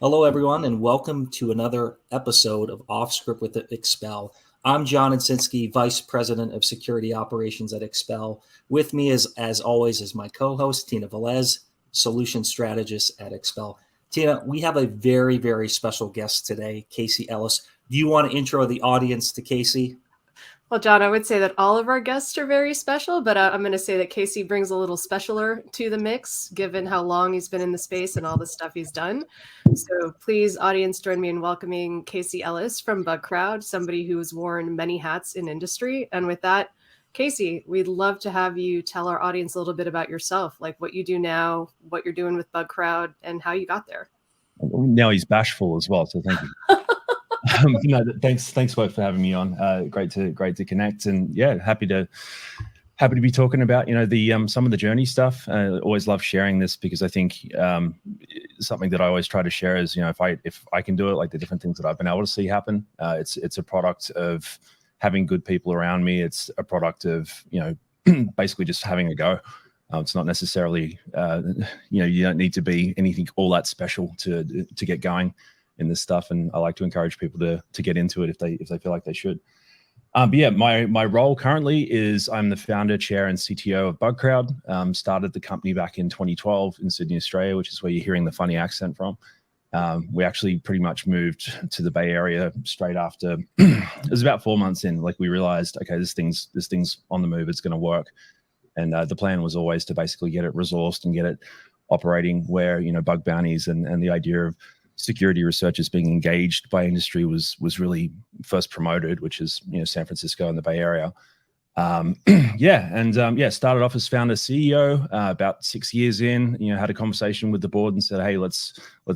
Hello, everyone, and welcome to another episode of Off Script with Expel. I'm John Insinski, Vice President of Security Operations at Expel. With me, as always, is my co-host, Tina Velez, Solution Strategist at Expel. Tina, we have a very, very special guest today, Casey Ellis. Do you want to intro the audience to Casey? Well, John, I would say that all of our guests are very special, but I'm going to say that Casey brings a little specialer to the mix, given how long he's been in the space and all the stuff he's done. So please, audience, join me in welcoming Casey Ellis from Bugcrowd, somebody who has worn many hats in industry. And with that, Casey, we'd love to have you tell our audience a little bit about yourself, like what you do now, what you're doing with Bugcrowd, and how you got there. Now he's bashful as well, so thank you. No, thanks both for having me on. Great to connect, and yeah, happy to be talking about the some of the journey stuff. Always love sharing this because I think something that I always try to share is if I can do it, like the different things that I've been able to see happen. It's a product of having good people around me. It's a product of basically just having a go. It's not necessarily you don't need to be anything all that special to get going in this stuff, and I like to encourage people to get into it if they feel like they should. But yeah, my role currently is I'm the founder, chair, and CTO of Bugcrowd. Started the company back in 2012 in Sydney, Australia, which is where you're hearing the funny accent from. We actually pretty much moved to the Bay Area straight after. It was about 4 months in, like we realized, okay, this thing's on the move. It's going to work, and the plan was always to basically get it resourced and get it operating where bug bounties and the idea of security researchers being engaged by industry was really first promoted, which is San Francisco and the Bay Area. Started off as founder CEO. About 6 years in, had a conversation with the board and said, hey, let's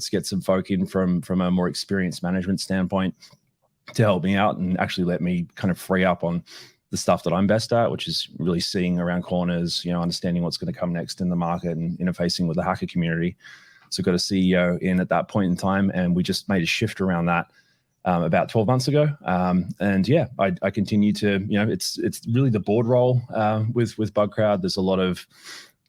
get some folk in from a more experienced management standpoint to help me out and actually let me kind of free up on the stuff that I'm best at, which is really seeing around corners, understanding what's going to come next in the market and interfacing with the hacker community. So got a CEO in at that point in time, and we just made a shift around that about 12 months ago. I continue to, it's really the board role with Bugcrowd. There's a lot of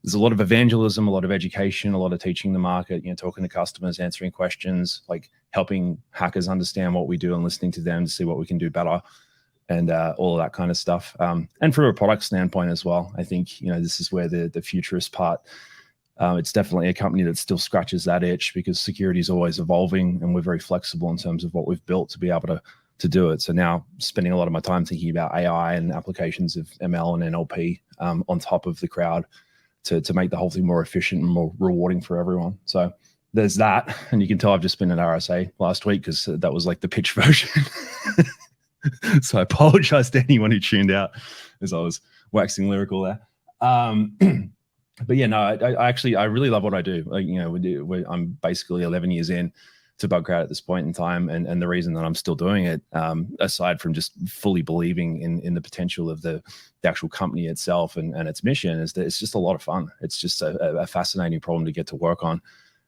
evangelism, a lot of education, a lot of teaching the market, talking to customers, answering questions, like helping hackers understand what we do and listening to them to see what we can do better, and all of that kind of stuff. And from a product standpoint as well, I think this is where the futurist part. It's definitely a company that still scratches that itch because security is always evolving, and we're very flexible in terms of what we've built to be able to do it. So now spending a lot of my time thinking about AI and applications of ML and NLP on top of the crowd to make the whole thing more efficient and more rewarding for everyone. So there's that. And you can tell I've just been at RSA last week because that was like the pitch version. So I apologize to anyone who tuned out as I was waxing lyrical there. But yeah, no, I really love what I do. Like, I'm basically 11 years in to Bugcrowd at this point in time. And the reason that I'm still doing it, aside from just fully believing in the potential of the actual company itself and its mission, is that it's just a lot of fun. It's just a fascinating problem to get to work on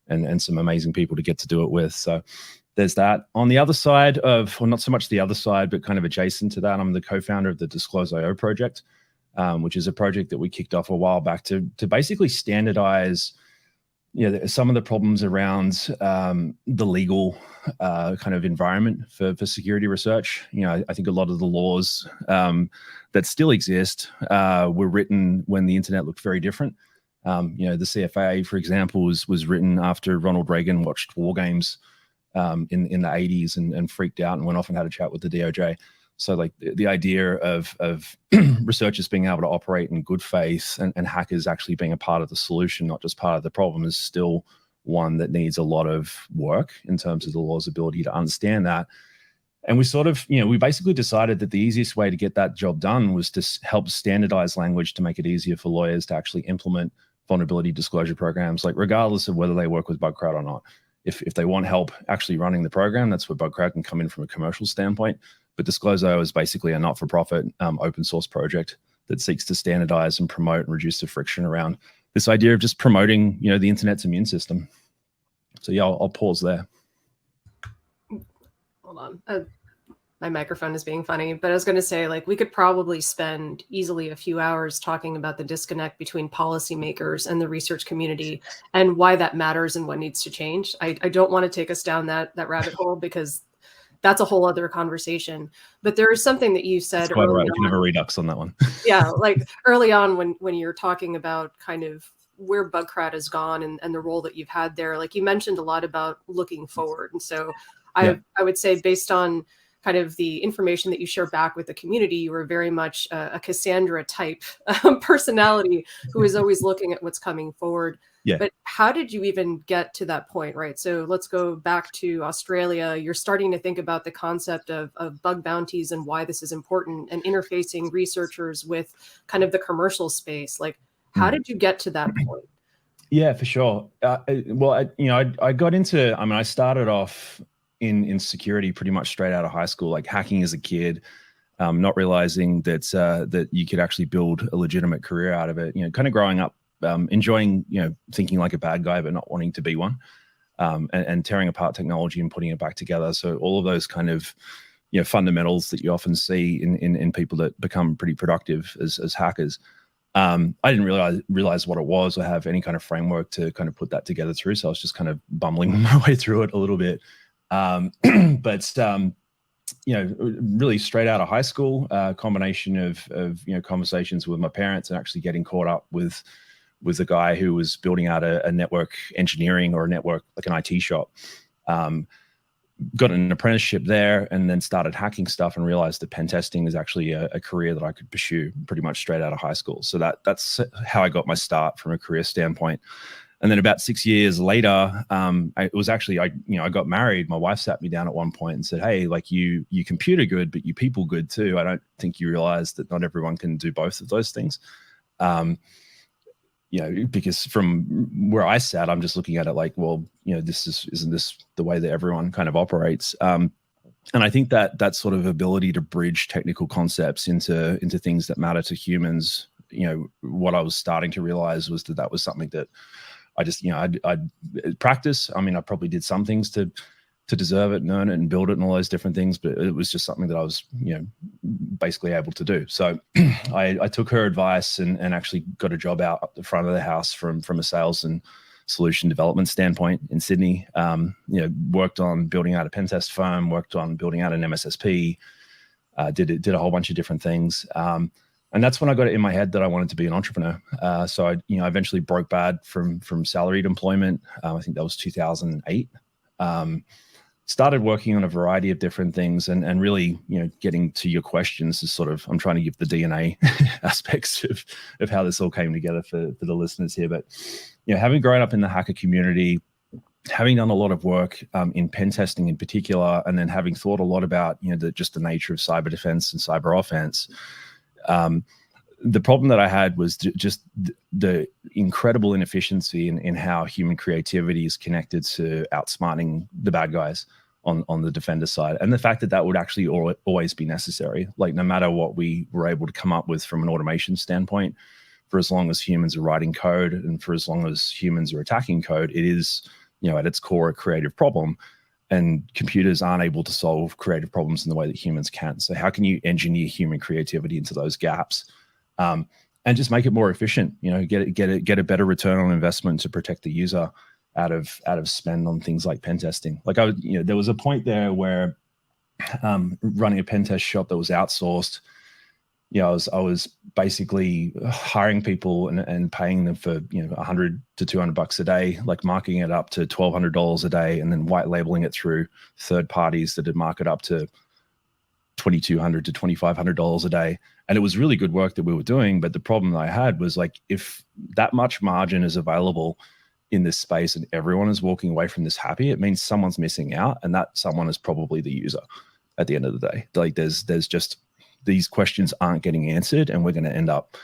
and some amazing people to get to do it with. So there's that. On the other side of, well, not so much the other side, but kind of adjacent to that, I'm the co-founder of the Disclose.io project. Which is a project that we kicked off a while back to basically standardize, some of the problems around the legal kind of environment for security research. I think a lot of the laws that still exist were written when the internet looked very different. The CFA, for example, was written after Ronald Reagan watched war games in the 80s and freaked out and went off and had a chat with the DOJ. So like the idea of researchers being able to operate in good faith and hackers actually being a part of the solution, not just part of the problem, is still one that needs a lot of work in terms of the law's ability to understand that. And we sort of, we basically decided that the easiest way to get that job done was to help standardize language to make it easier for lawyers to actually implement vulnerability disclosure programs, like regardless of whether they work with Bugcrowd or not. If they want help actually running the program, that's where Bugcrowd can come in from a commercial standpoint. But Disclose.io is basically a not-for-profit open source project that seeks to standardize and promote and reduce the friction around this idea of just promoting, the internet's immune system. So yeah, I'll pause there. Hold on. My microphone is being funny, but I was going to say, like, we could probably spend easily a few hours talking about the disconnect between policymakers and the research community and why that matters and what needs to change. I don't want to take us down that rabbit hole because that's a whole other conversation. But there is something that you said Quite early right. We can on. have a redux on that one. Yeah, like early on when you're talking about kind of where Bugcrowd has gone and the role that you've had there, like you mentioned a lot about looking forward. And so I would say, based on kind of the information that you share back with the community, you were very much a Cassandra type personality who is always looking at what's coming forward. Yeah. But how did you even get to that point, right? So let's go back to Australia. You're starting to think about the concept of bug bounties and why this is important, and interfacing researchers with kind of the commercial space. Like, how did you get to that point? Yeah, for sure. I got into, I started off in security pretty much straight out of high school, like hacking as a kid, not realizing that you could actually build a legitimate career out of it. Kind of growing up, enjoying, thinking like a bad guy, but not wanting to be one, and tearing apart technology and putting it back together. So all of those kind of, fundamentals that you often see in people that become pretty productive as hackers. I didn't realize what it was or have any kind of framework to kind of put that together through. So I was just kind of bumbling my way through it a little bit. Really straight out of high school, combination of conversations with my parents and actually getting caught up with a guy who was building out a network engineering or a network, like an IT shop. Got an apprenticeship there and then started hacking stuff and realized that pen testing is actually a career that I could pursue pretty much straight out of high school. So that's how I got my start from a career standpoint. And then about 6 years later, I got married. My wife sat me down at one point and said, "Hey, like you computer good, but you people good too. I don't think you realize that not everyone can do both of those things." Because from where I sat, I'm just looking at it like, well, isn't this the way that everyone kind of operates? And I think that sort of ability to bridge technical concepts into things that matter to humans, what I was starting to realize was that was something that I just, I'd practice. I probably did some things to deserve it and earn it and build it and all those different things, but it was just something that I was, basically able to do. So I took her advice and actually got a job out the front of the house from a sales and solution development standpoint in Sydney. Worked on building out a pen test firm, worked on building out an MSSP, did a whole bunch of different things. And that's when I got it in my head that I wanted to be an entrepreneur. So I eventually broke bad from salaried employment. I think that was 2008. Started working on a variety of different things and really, getting to your questions is sort of, I'm trying to give the DNA aspects of how this all came together for the listeners here. But, having grown up in the hacker community, having done a lot of work in pen testing in particular, and then having thought a lot about, just the nature of cyber defense and cyber offense, the problem that I had was just the incredible inefficiency in how human creativity is connected to outsmarting the bad guys on the defender side. And the fact that would actually always be necessary. Like, no matter what we were able to come up with from an automation standpoint, for as long as humans are writing code and for as long as humans are attacking code, it is, at its core, a creative problem. And computers aren't able to solve creative problems in the way that humans can. So how can you engineer human creativity into those gaps, and just make it more efficient? Get a better return on investment to protect the user out of spend on things like pen testing. Like there was a point there where running a pen test shop that was outsourced. I was basically hiring people and paying them for $100 to $200 a day, like marking it up to $1,200 a day, and then white labeling it through third parties that had marked it up to $2,200 to $2,500 a day. And it was really good work that we were doing. But the problem that I had was, like, if that much margin is available in this space and everyone is walking away from this happy, it means someone's missing out, and that someone is probably the user at the end of the day. Like, there's just, these questions aren't getting answered, and we're going to end up,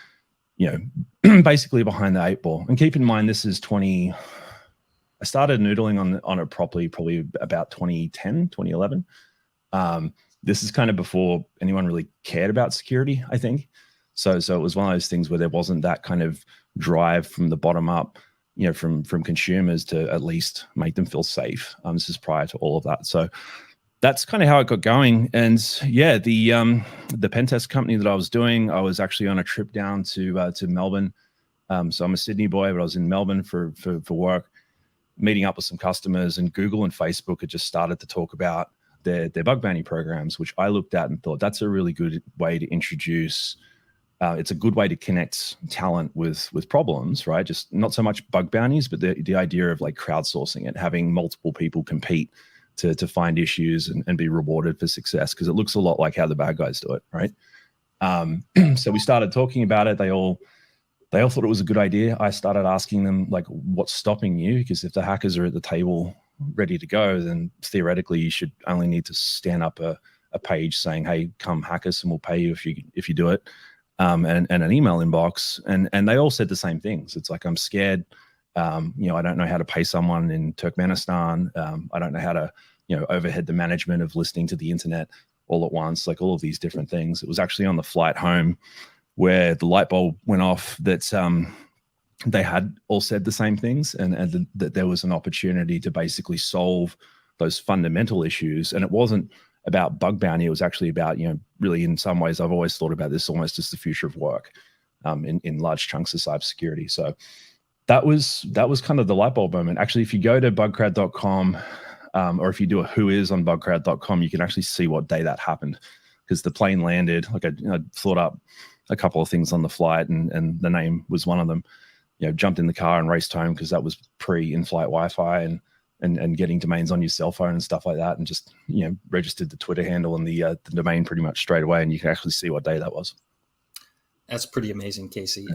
basically behind the 8 ball. And keep in mind, this is I started noodling on it properly, probably about 2010, 2011. This is kind of before anyone really cared about security, I think. So it was one of those things where there wasn't that kind of drive from the bottom up, from consumers to at least make them feel safe. This is prior to all of that. So that's kind of how it got going. And yeah, the pen test company that I was doing, I was actually on a trip down to Melbourne. So I'm a Sydney boy, but I was in Melbourne for work, meeting up with some customers, and Google and Facebook had just started to talk about their bug bounty programs, which I looked at and thought that's a really good way to introduce. It's a good way to connect talent with problems, right? Just not so much bug bounties, but the idea of like crowdsourcing it, having multiple people compete to find issues and be rewarded for success, because it looks a lot like how the bad guys do it, right? So we started talking about it. They all thought it was a good idea. I started asking them, like, what's stopping you? Because if the hackers are at the table ready to go, then theoretically you should only need to stand up a page saying, hey, come hack us and we'll pay you if you do it. And an email inbox. And they all said the same things. It's like, I'm scared. I don't know how to pay someone in Turkmenistan. I don't know how to, overhead the management of listening to the internet all at once, like all of these different things. It was actually on the flight home where the light bulb went off that they had all said the same things, and that there was an opportunity to basically solve those fundamental issues. And it wasn't about bug bounty. It was actually about, really in some ways, I've always thought about this almost as the future of work in large chunks of cybersecurity. So that was kind of the light bulb moment. Actually, if you go to bugcrowd.com, or if you do a who is on bugcrowd.com, you can actually see what day that happened, because the plane landed. Like I thought up a couple of things on the flight, and the name was one of them. Jumped in the car and raced home, because that was pre-in-flight Wi-Fi and getting domains on your cell phone and stuff like that, and just registered the Twitter handle and the domain pretty much straight away, and you can actually see what day that was. That's pretty amazing, Casey.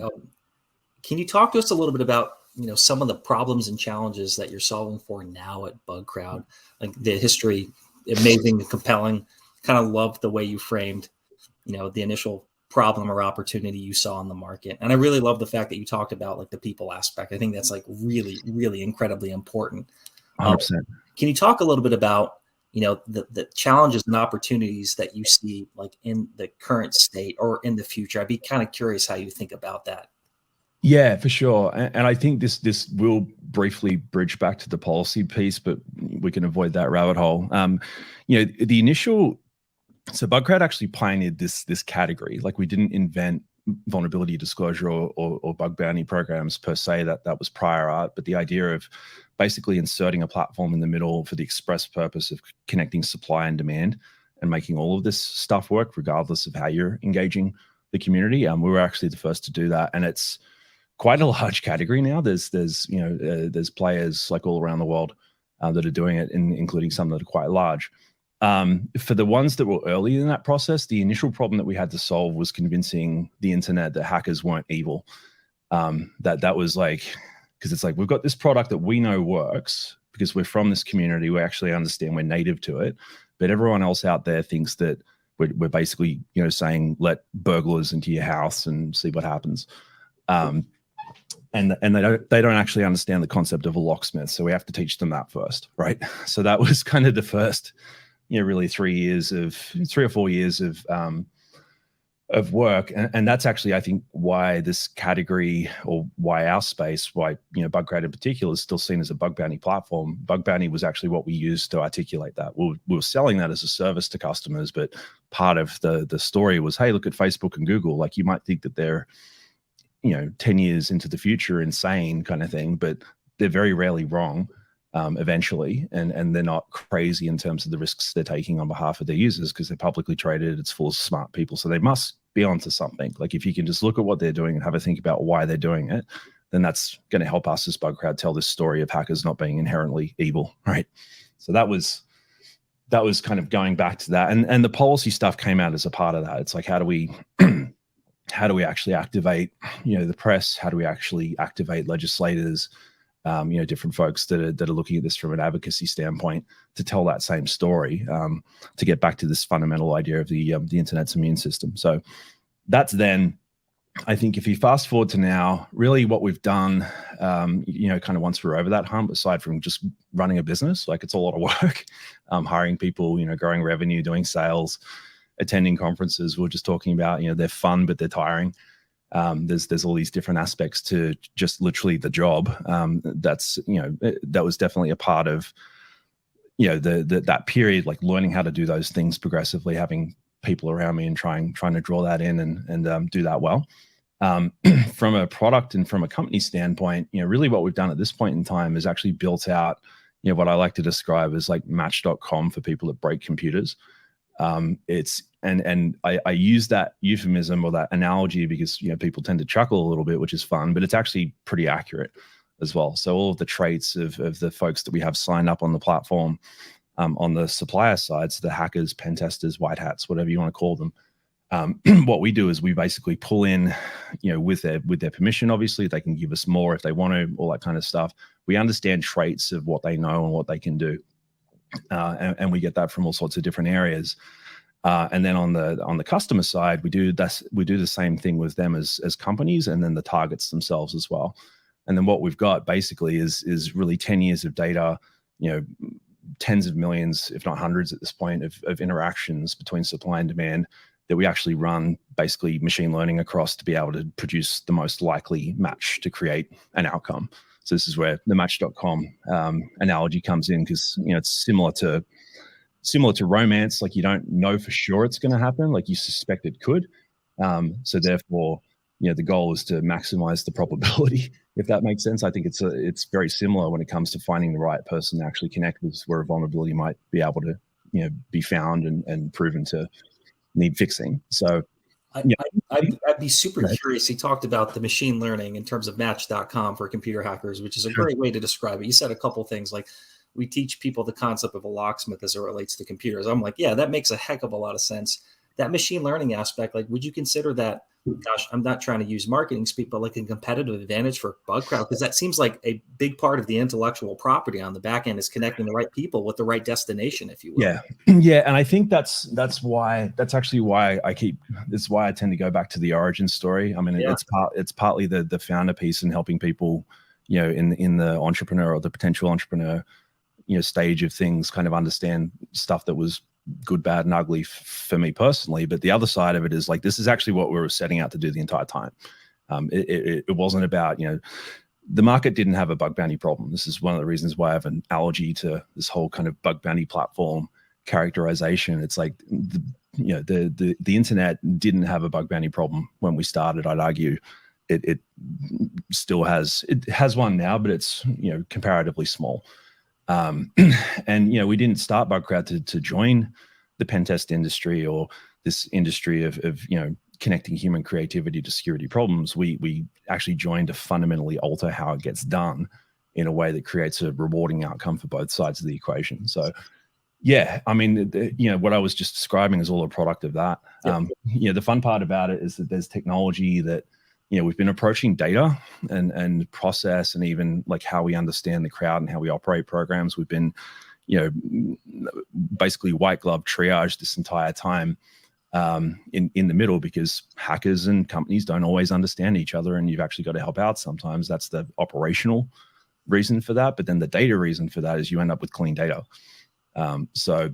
Can you talk to us a little bit about some of the problems and challenges that you're solving for now at Bugcrowd? Like the history, amazing and compelling. Kind of loved the way you framed the initial problem or opportunity you saw in the market. And I really love the fact that you talked about like the people aspect. I think that's like really, really incredibly important. 100%. Can you talk a little bit about, the challenges and opportunities that you see like in the current state or in the future? I'd be kind of curious how you think about that. Yeah, for sure. And I think this will briefly bridge back to the policy piece, but we can avoid that rabbit hole. The initial, so Bugcrowd actually pioneered this category. Like, we didn't invent vulnerability disclosure or bug bounty programs per se. That was prior art, but the idea of basically inserting a platform in the middle for the express purpose of connecting supply and demand and making all of this stuff work regardless of how you're engaging the community. We were actually the first to do that, and it's quite a large category now. There's players like all around the world that are doing it, including some that are quite large. For the ones that were early in that process, the initial problem that we had to solve was convincing the internet that hackers weren't evil. That was like, because it's like, we've got this product that we know works because we're from this community, we actually understand, we're native to it, but everyone else out there thinks that we're basically saying let burglars into your house and see what happens. And they don't actually understand the concept of a locksmith, so we have to teach them that first, right? So that was kind of the first, really 3 or 4 years of work, and that's actually, I think, why this category, or why our space, why Bugcrowd in particular is still seen as a bug bounty platform. Bug bounty was actually what we used to articulate that. We were selling that as a service to customers, but part of the story was, hey, look at Facebook and Google. Like, you might think that they're 10 years into the future, insane kind of thing, but they're very rarely wrong eventually, and they're not crazy in terms of the risks they're taking on behalf of their users, because they're publicly traded. It's full of smart people, so they must be onto something. Like, if you can just look at what they're doing and have a think about why they're doing it, then that's going to help us as Bugcrowd tell this story of hackers not being inherently evil, right? So that was kind of going back to that, and the policy stuff came out as a part of that. It's like, how do we actually activate the press? How do we actually activate legislators, different folks that are looking at this from an advocacy standpoint, to tell that same story, to get back to this fundamental idea of the internet's immune system. So that's then. I think if you fast forward to now, really what we've done, kind of once we're over that hump, aside from just running a business, like, it's a lot of work, hiring people, growing revenue, doing sales, attending conferences. We're just talking about, they're fun, but they're tiring. There's all these different aspects to just literally the job. That was definitely a part of that period, like learning how to do those things progressively, having people around me and trying to draw that in and do that well. From a product and from a company standpoint, really what we've done at this point in time is actually built out, what I like to describe as like Match.com for people that break computers. It's I use that euphemism or that analogy because people tend to chuckle a little bit, which is fun, but it's actually pretty accurate as well. So all of the traits of the folks that we have signed up on the platform, on the supplier side, so the hackers, pen testers, white hats, whatever you want to call them, what we do is we basically pull in, with their permission. Obviously, they can give us more if they want to, all that kind of stuff. We understand traits of what they know and what they can do, and we get that from all sorts of different areas. And then on the customer side, we do the same thing with them as companies, and then the targets themselves as well. And then what we've got basically is really 10 years of data, tens of millions, if not hundreds at this point, of interactions between supply and demand that we actually run basically machine learning across to be able to produce the most likely match to create an outcome. So this is where the Match.com analogy comes in, because it's similar to romance. Like, you don't know for sure it's going to happen, like you suspect it could. So therefore, the goal is to maximize the probability, if that makes sense. I think it's very similar when it comes to finding the right person to actually connect with, where a vulnerability might be able to be found and proven to need fixing. So I'd be super curious. You talked about the machine learning in terms of Match.com for computer hackers, which is a great way to describe it. You said a couple things like, we teach people the concept of a locksmith as it relates to computers. I'm like, yeah, that makes a heck of a lot of sense. That machine learning aspect, like, would you consider that, gosh, I'm not trying to use marketing speak, but like a competitive advantage for Bugcrowd? Because that seems like a big part of the intellectual property on the back end is connecting the right people with the right destination, if you will. Yeah. And I think that's actually why I tend to go back to the origin story. I mean, it's partly the founder piece and helping people, in the entrepreneur or the potential entrepreneur, stage of things, kind of understand stuff that was good, bad, and ugly for me personally. But the other side of it is like, this is actually what we were setting out to do the entire time. It wasn't about, the market didn't have a bug bounty problem. This is one of the reasons why I have an allergy to this whole kind of bug bounty platform characterization. It's like, the internet didn't have a bug bounty problem when we started. I'd argue it still has. It has one now, but it's comparatively small. And we didn't start Bugcrowd to join the pen test industry or this industry of connecting human creativity to security problems. We actually joined to fundamentally alter how it gets done in a way that creates a rewarding outcome for both sides of the equation. So, yeah, I mean, what I was just describing is all a product of that. The fun part about it is that there's technology that we've been approaching data and process, and even like how we understand the crowd and how we operate programs. We've been, basically white glove triage this entire time in the middle, because hackers and companies don't always understand each other, and you've actually got to help out sometimes. That's the operational reason for that. But then the data reason for that is you end up with clean data. So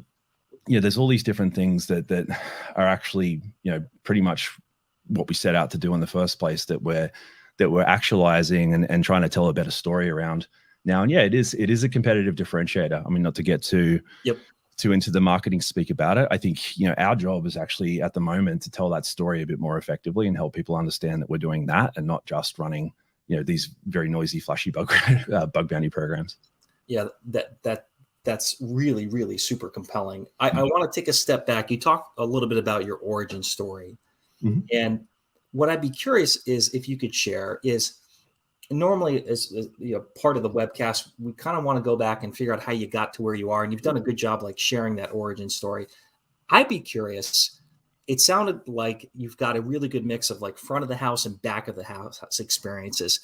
there's all these different things that are actually, pretty much what we set out to do in the first place, that we're actualizing and trying to tell a better story around now. And yeah, it is a competitive differentiator. I mean, not to get too into the marketing speak about it. I think, our job is actually at the moment to tell that story a bit more effectively and help people understand that we're doing that and not just running, these very noisy, flashy bug bounty programs. Yeah, that's really, really super compelling. I want to take a step back. You talked a little bit about your origin story. Mm-hmm. And what I'd be curious is if you could share is, normally as part of the webcast, we kind of want to go back and figure out how you got to where you are. And you've done a good job like sharing that origin story. I'd be curious. It sounded like you've got a really good mix of like front of the house and back of the house experiences.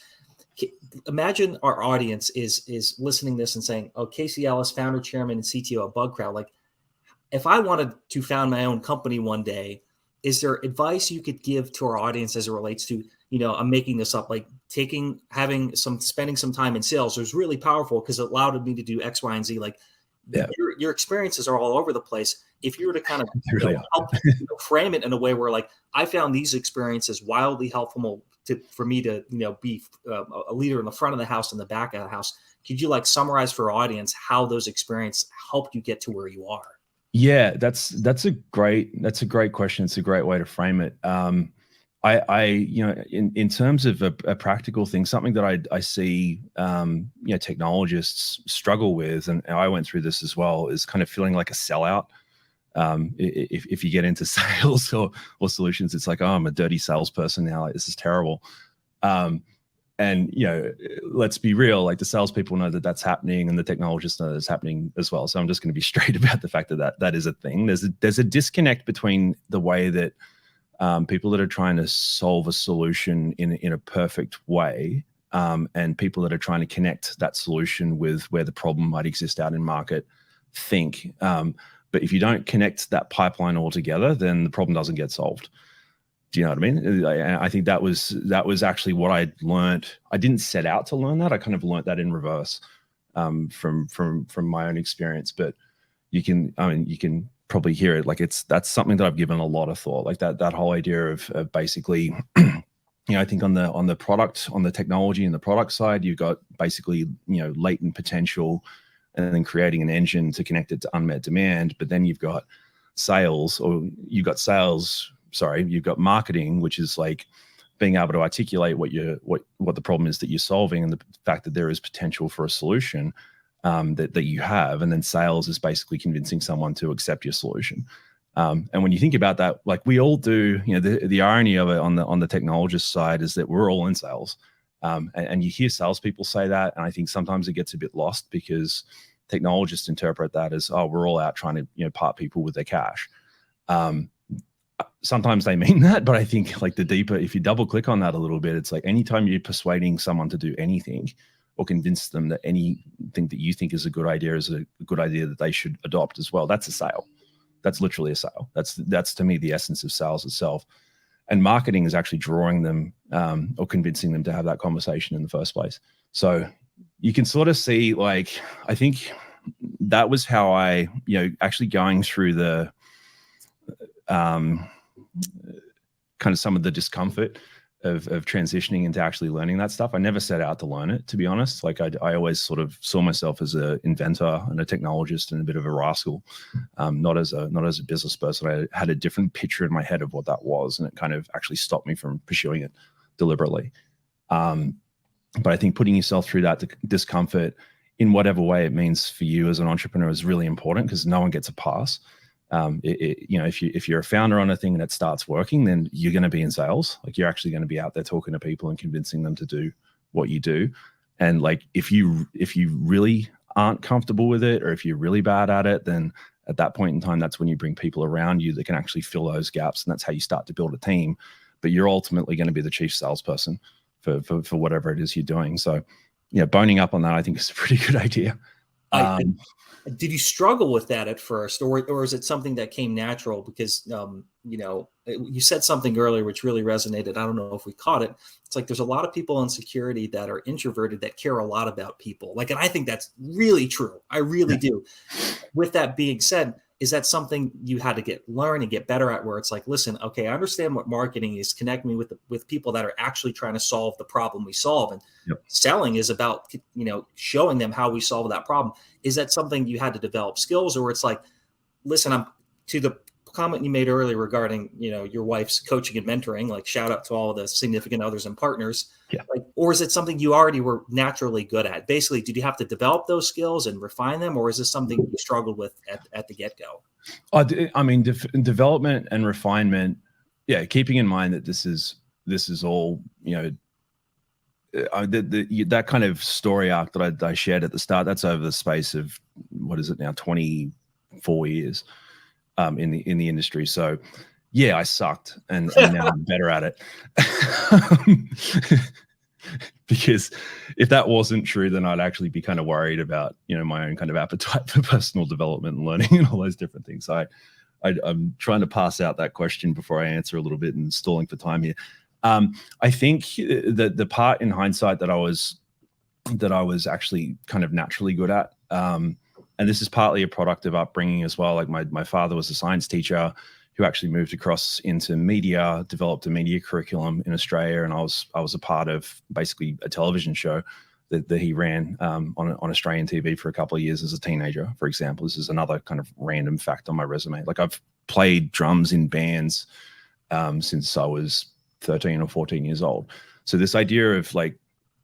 Imagine our audience is listening to this and saying, oh, Casey Ellis, founder, chairman, and CTO at Bugcrowd. Like, if I wanted to found my own company one day, is there advice you could give to our audience as it relates to, I'm making this up, like spending some time in sales was really powerful because it allowed me to do X, Y, and Z. Like, your experiences are all over the place. If you were to kind of help frame it in a way where, like, I found these experiences wildly helpful for me to, be a leader in the front of the house and the back of the house. Could you like summarize for our audience how those experiences helped you get to where you are? Yeah, that's a great question. It's a great way to frame it. In terms of a practical thing, something that I see, technologists struggle with, and I went through this as well, is kind of feeling like a sellout. If you get into sales or solutions, it's like, oh, I'm a dirty salesperson now. Like, this is terrible. And, let's be real, like the salespeople know that that's happening and the technologists know that it's happening as well. So I'm just going to be straight about the fact that is a thing. There's a disconnect between the way that people that are trying to solve a solution in a perfect way and people that are trying to connect that solution with where the problem might exist out in market think. But if you don't connect that pipeline all together, then the problem doesn't get solved. Do you know what I mean? I think that was actually what I learned. I didn't set out to learn that. I kind of learned that in reverse from my own experience. But you can probably hear it. Like that's something that I've given a lot of thought. Like that whole idea of basically, I think on the product, on the technology and the product side, you've got basically latent potential, and then creating an engine to connect it to unmet demand. But then you've got you've got marketing, which is like being able to articulate what the problem is that you're solving and the fact that there is potential for a solution that you have. And then sales is basically convincing someone to accept your solution. And when you think about that, like we all do, the irony of it on the technologist side is that we're all in sales. And you hear salespeople say that, and I think sometimes it gets a bit lost because technologists interpret that as, oh, we're all out trying to part people with their cash. Sometimes they mean that, but I think like if you double click on that a little bit, it's like anytime you're persuading someone to do anything or convince them that anything that you think is a good idea is a good idea that they should adopt as well, that's a sale. That's literally a sale. That's to me the essence of sales itself. And marketing is actually drawing them or convincing them to have that conversation in the first place. So you can sort of see, like, I think that was how I, actually going through the kind of some of the discomfort of transitioning into actually learning that stuff. I never set out to learn it, to be honest. Like I always sort of saw myself as an inventor and a technologist and a bit of a rascal, not as a business person. I had a different picture in my head of what that was, and it kind of actually stopped me from pursuing it deliberately. But I think putting yourself through that discomfort in whatever way it means for you as an entrepreneur is really important, because no one gets a pass. If you're a founder on a thing and it starts working, then you're going to be in sales. Like you're actually going to be out there talking to people and convincing them to do what you do. And like, if you really aren't comfortable with it, or if you're really bad at it, then at that point in time, that's when you bring people around you that can actually fill those gaps. And that's how you start to build a team. But you're ultimately going to be the chief salesperson for whatever it is you're doing. So, boning up on that, I think is a pretty good idea. Did you struggle with that at first, or is it something that came natural? Because, you said something earlier which really resonated. I don't know if we caught it. It's like there's a lot of people in security that are introverted that care a lot about people. Like, and I think that's really true. I really do. With that being said, is that something you had to learn and get better at, where it's like, listen, okay, I understand what marketing is. Connect me with people that are actually trying to solve the problem we solve. And selling is about, showing them how we solve that problem. Is that something you had to develop skills, or it's like, listen, I'm to the comment you made earlier regarding, your wife's coaching and mentoring, like shout out to all the significant others and partners. Yeah. Like, or is it something you already were naturally good at? Basically, did you have to develop those skills and refine them, or is this something you struggled with at the get-go? I mean, development and refinement. Yeah. Keeping in mind that this is all, that kind of story arc that I shared at the start, that's over the space of, what is it now, 24 years in the industry. So yeah, I sucked and now I'm better at it. Because if that wasn't true, then I'd actually be kind of worried about, my own kind of appetite for personal development and learning and all those different things. So I'm trying to pass out that question before I answer a little bit and stalling for time here. I think that the part in hindsight that I was actually kind of naturally good at, and this is partly a product of upbringing as well. Like my father was a science teacher who actually moved across into media, developed a media curriculum in Australia, and I was a part of basically a television show that he ran on Australian TV for a couple of years as a teenager, for example. This is another kind of random fact on my resume. Like, I've played drums in bands since I was 13 or 14 years old. So this idea of, like,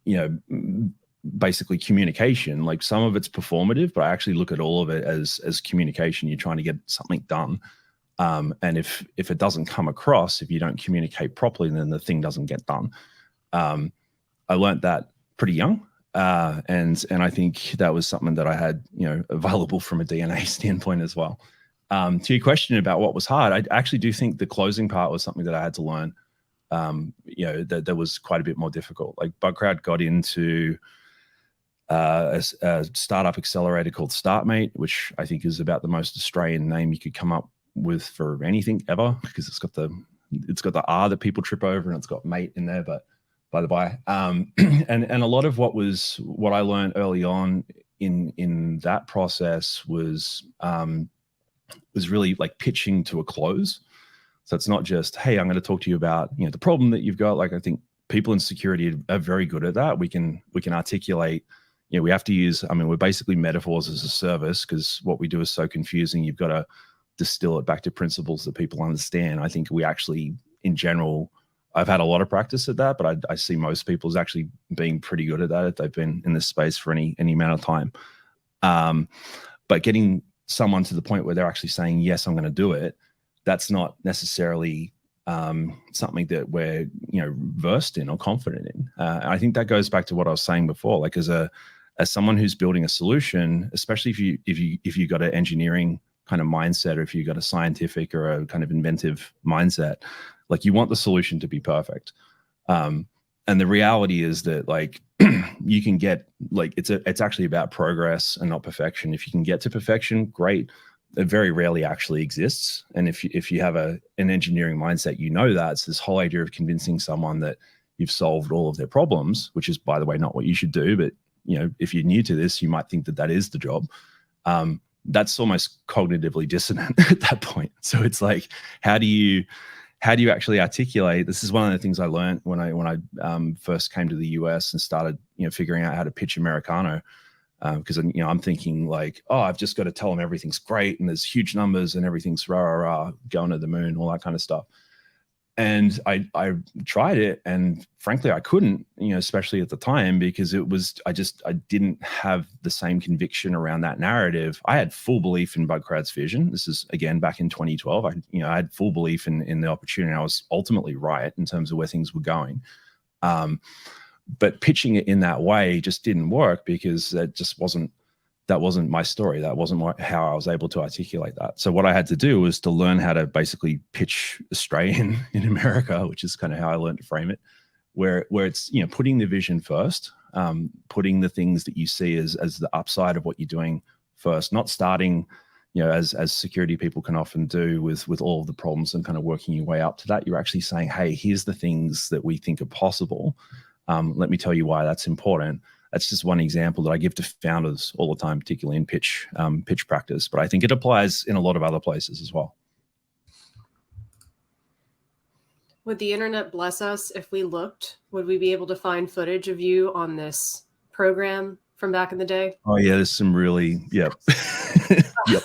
you know, basically communication, like, some of it's performative, but I actually look at all of it as communication. You're trying to get something done. And if it doesn't come across, if you don't communicate properly, then the thing doesn't get done. I learned that pretty young. And I think that was something that I had, you know, available from a DNA standpoint as well. To your question about what was hard, I actually do think the closing part was something that I had to learn. You know, that was quite a bit more difficult. Like, Bugcrowd got into a startup accelerator called StartMate, which I think is about the most Australian name you could come up with for anything ever, because it's got the R that people trip over, and it's got mate in there, but by the by. And a lot of what I learned early on in that process was really like pitching to a close. So it's not just, hey, I'm going to talk to you about, you know, the problem that you've got. Like, I think people in security are very good at that. We can articulate, you know, we have to use, I mean, we're basically metaphors as a service, because what we do is so confusing. You've got to distill it back to principles that people understand. I think we actually, in general, I've had a lot of practice at that, but I see most people as actually being pretty good at that if they've been in this space for any amount of time. But getting someone to the point where they're actually saying, yes, I'm going to do it, that's not necessarily something that we're, you know, versed in or confident in. I think that goes back to what I was saying before. Like, as someone who's building a solution, especially if you got an engineering kind of mindset, or if you got a scientific or a kind of inventive mindset, like, you want the solution to be perfect. And the reality is that, like, you can get, like, it's actually about progress and not perfection. If you can get to perfection, great. It very rarely actually exists. And if you have an engineering mindset, you know that. It's this whole idea of convincing someone that you've solved all of their problems, which is, by the way, not what you should do. But, you know, if you're new to this, you might think that is the job. That's almost cognitively dissonant at that point. So it's like, how do you actually articulate? This is one of the things I learned when I first came to the US and started, you know, figuring out how to pitch Americano. Because, you know, I'm thinking like, oh, I've just got to tell them everything's great and there's huge numbers and everything's rah, rah, rah, going to the moon, all that kind of stuff. And I tried it, and frankly, I couldn't, you know, especially at the time, because I didn't have the same conviction around that narrative. I had full belief in Bugcrowd's vision. This is, again, back in 2012. I had full belief in the opportunity. I was ultimately right in terms of where things were going. But pitching it in that way just didn't work, because that wasn't my story. That wasn't how I was able to articulate that. So what I had to do was to learn how to basically pitch Australian in America, which is kind of how I learned to frame it, where it's, you know, putting the vision first, putting the things that you see as the upside of what you're doing first, not starting, you know, as security people can often do with all of the problems and kind of working your way up to that. You're actually saying, hey, here's the things that we think are possible. Let me tell you why that's important. That's just one example that I give to founders all the time, particularly in pitch practice. But I think it applies in a lot of other places as well. Would the internet bless us if we looked? Would we be able to find footage of you on this program from back in the day? Oh yeah, there's some really, yep. Yep.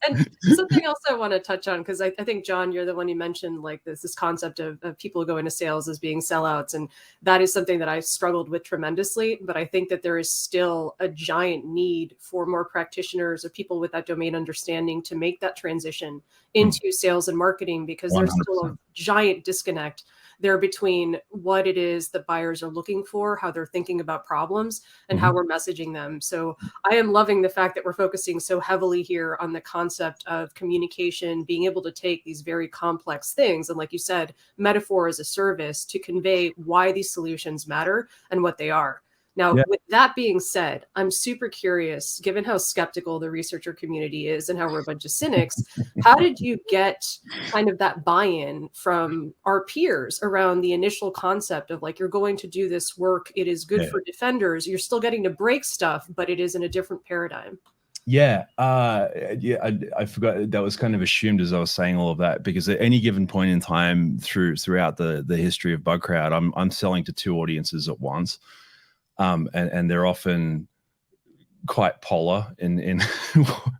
And something else I want to touch on, because I think, John, you're the one who mentioned like this concept of people going to sales as being sellouts. And that is something that I struggled with tremendously. But I think that there is still a giant need for more practitioners or people with that domain understanding to make that transition into sales and marketing, because 100%. There's still a giant disconnect there between what it is that buyers are looking for, how they're thinking about problems, and how we're messaging them. So I am loving the fact that we're focusing so heavily here on the concept of communication, being able to take these very complex things, and like you said, metaphor as a service, to convey why these solutions matter and what they are. Now, with that being said, I'm super curious, given how skeptical the researcher community is and how we're a bunch of cynics, how did you get kind of that buy-in from our peers around the initial concept of like, you're going to do this work, it is good for defenders, you're still getting to break stuff, but it is in a different paradigm? Yeah, I forgot that was kind of assumed as I was saying all of that, because at any given point in time throughout the history of Bugcrowd, I'm selling to two audiences at once, and they're often quite polar in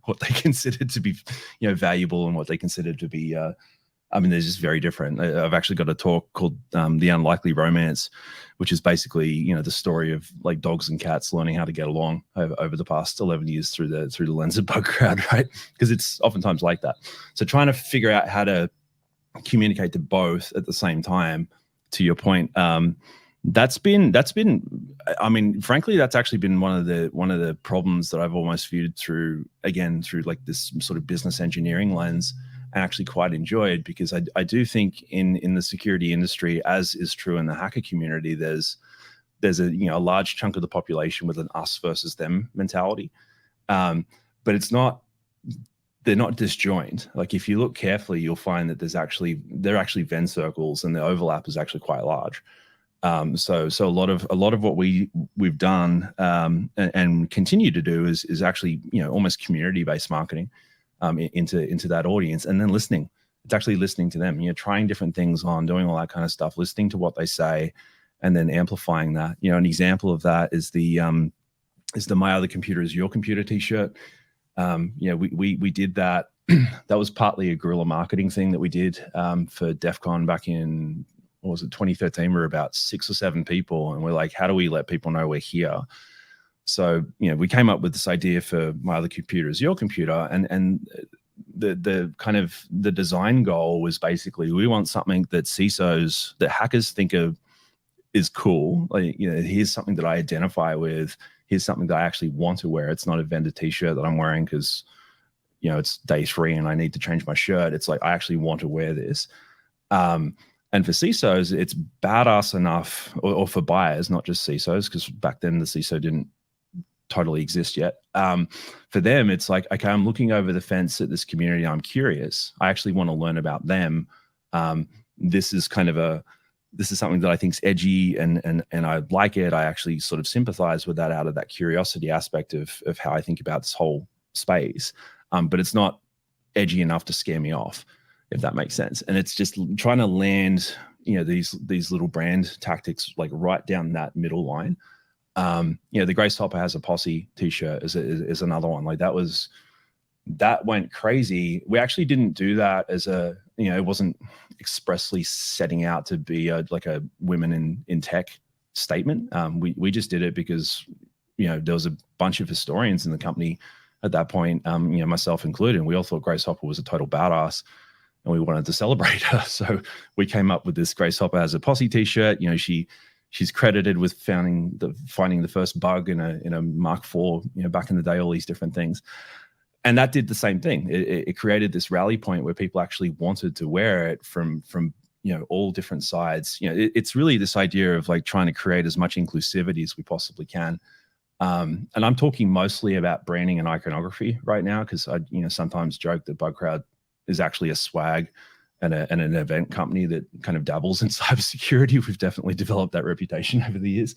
what they consider to be, valuable, and what they consider to be. They're just very different. I've actually got a talk called The Unlikely Romance, which is basically, the story of like dogs and cats learning how to get along over the past 11 years through the lens of Bugcrowd, right? Because it's oftentimes like that. So trying to figure out how to communicate to both at the same time, to your point, that's been frankly, that's actually been one of the problems that I've almost viewed through like this sort of business engineering lens, and actually quite enjoyed, because I do think in the security industry, as is true in the hacker community, there's a large chunk of the population with an us versus them mentality, but they're not disjoined. Like if you look carefully, you'll find that they're actually Venn circles, and the overlap is actually quite large. So a lot of what we've done and continue to do is actually almost community-based marketing into that audience, and then listening. It's actually listening to them, trying different things on, doing all that kind of stuff, listening to what they say, and then amplifying that. An example of that is the "My Other Computer Is Your Computer" t-shirt. We did that. That was partly a guerrilla marketing thing that we did for DEF CON back in, what was it, 2013. We were about 6 or 7 people, and we're like, how do we let people know we're here? So, we came up with this idea for "My Other Computer Is Your Computer," and the kind of the design goal was basically, we want something that CISOs, that hackers think of is cool. Like, here's something that I identify with. Here's something that I actually want to wear. It's not a vendor t-shirt that I'm wearing because, it's day 3 and I need to change my shirt. It's like, I actually want to wear this. And for CISOs, it's badass enough, or for buyers, not just CISOs, because back then the CISO didn't totally exist yet. For them, it's like, okay, I'm looking over the fence at this community. I'm curious. I actually want to learn about them. This is something that I think is edgy, and I like it. I actually sort of sympathize with that out of that curiosity aspect of how I think about this whole space. But it's not edgy enough to scare me off, if that makes sense. And it's just trying to land, these little brand tactics, like right down that middle line. The Grace Hopper Has a Posse t-shirt is another one. Like that went crazy. We actually didn't do that as it wasn't expressly setting out to be like a women in tech statement. We just did it because, there was a bunch of historians in the company at that point, myself included, and we all thought Grace Hopper was a total badass, and we wanted to celebrate her. So we came up with this Grace Hopper Has a Posse t-shirt. She's credited with finding the first bug in a Mark IV, back in the day, all these different things. And that did the same thing. It created this rally point where people actually wanted to wear it from all different sides. It's really this idea of like trying to create as much inclusivity as we possibly can. And I'm talking mostly about branding and iconography right now, because I sometimes joke that Bugcrowd is actually a swag and an event company that kind of dabbles in cybersecurity. We've definitely developed that reputation over the years.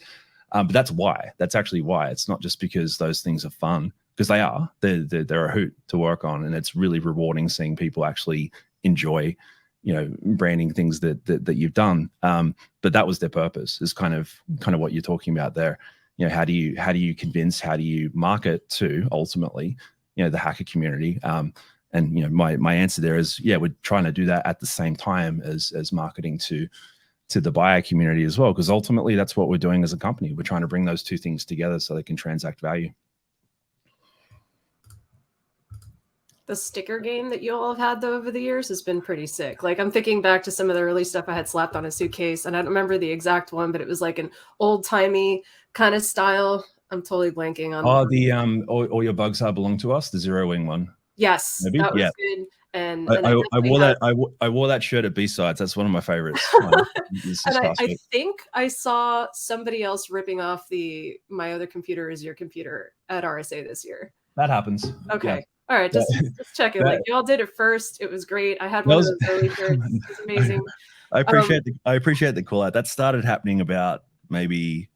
But that's why. That's actually why. It's not just because those things are fun, because they are. They're a hoot to work on, and it's really rewarding seeing people actually enjoy, branding things that you've done. But that was their purpose. Is kind of what you're talking about there. How do you convince? How do you market to ultimately, the hacker community? And my answer there is, we're trying to do that at the same time as marketing to the buyer community as well, because ultimately that's what we're doing as a company. We're trying to bring those two things together so they can transact value. The sticker game that you all have had though over the years has been pretty sick. Like I'm thinking back to some of the early stuff I had slapped on a suitcase, and I don't remember the exact one, but it was like an old timey kind of style. I'm totally blanking on. All your bugs belong to us. The Zero Wing one. Yes, maybe? That was good. And I wore that shirt at B-Sides. That's one of my favorites. And I think I saw somebody else ripping off the "My Other Computer Is Your Computer" at RSA this year. That happens. Okay. Yeah. All right, just check it. Like y'all did it first. It was great. I had one of those early shirts. It was amazing. I appreciate the call out. That started happening about maybe,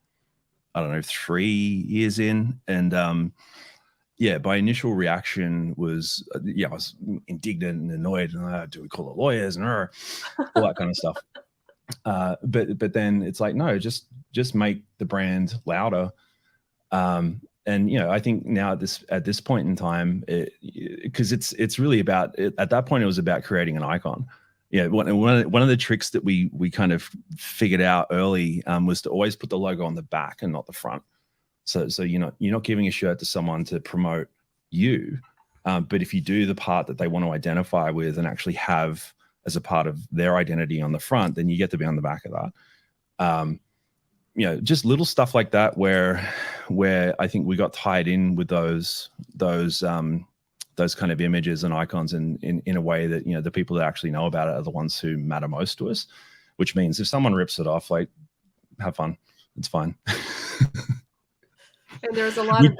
I don't know, 3 years in, and yeah, my initial reaction was, I was indignant and annoyed, and do we call the lawyers and all that kind of stuff. But then it's like, no, just make the brand louder. And I think now at this point in time, because it's really about at that point it was about creating an icon. Yeah, one of the tricks that we kind of figured out early was to always put the logo on the back and not the front. So you're not giving a shirt to someone to promote you, but if you do the part that they want to identify with and actually have as a part of their identity on the front, then you get to be on the back of that. Just little stuff like that where I think we got tied in with those kind of images and icons in a way that, the people that actually know about it are the ones who matter most to us, which means if someone rips it off, like, have fun. It's fine. And there's a lot of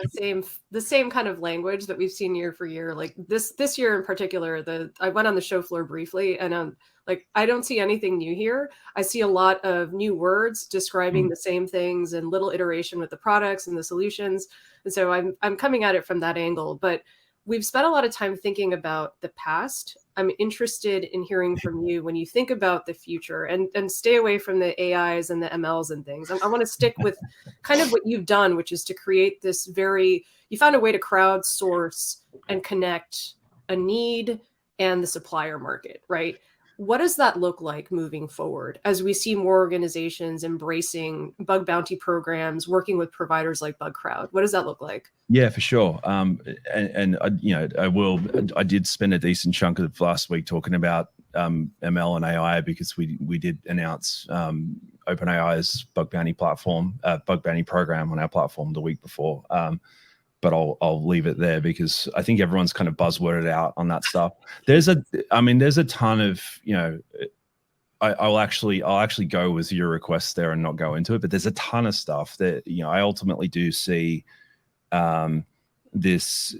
the same kind of language that we've seen year for year. Like this year in particular, I went on the show floor briefly, and like, I don't see anything new here. I see a lot of new words describing the same things and little iteration with the products and the solutions. And so I'm coming at it from that angle. But we've spent a lot of time thinking about the past. I'm interested in hearing from you when you think about the future, and stay away from the AIs and the MLs and things. I want to stick with kind of what you've done, which is to create this you found a way to crowdsource and connect a need and the supplier market, right? What does that look like moving forward as we see more organizations embracing bug bounty programs, working with providers like Bugcrowd? What does that look like? Yeah, for sure. I did spend a decent chunk of last week talking about ML and AI, because we did announce OpenAI's bug bounty program on our platform the week before. But I'll leave it there, because I think everyone's kind of buzzworded out on that stuff. There's a ton of, I'll actually go with your request there and not go into it, but there's a ton of stuff that, I ultimately do see this.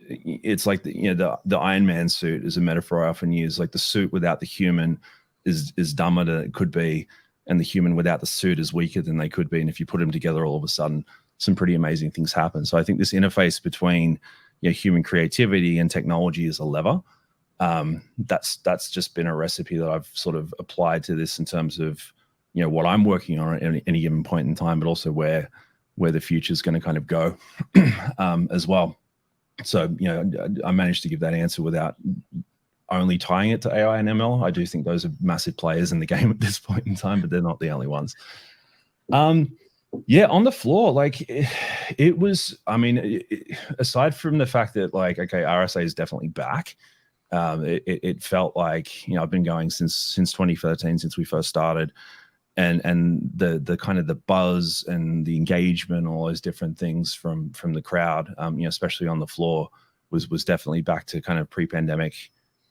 It's like the Iron Man suit is a metaphor I often use. Like, the suit without the human is dumber than it could be, and the human without the suit is weaker than they could be. And if you put them together, all of a sudden, some pretty amazing things happen. So I think this interface between human creativity and technology is a lever. That's just been a recipe that I've sort of applied to this in terms of what I'm working on at any given point in time, but also where the future is going to kind of go as well. So I managed to give that answer without only tying it to AI and ML. I do think those are massive players in the game at this point in time, but they're not the only ones. Yeah, on the floor, like it was, aside from the fact that, like, okay, RSA is definitely back. It felt like, I've been going since 2013, since we first started, and the kind of the buzz and the engagement, all those different things from the crowd, especially on the floor, was definitely back to kind of pre-pandemic.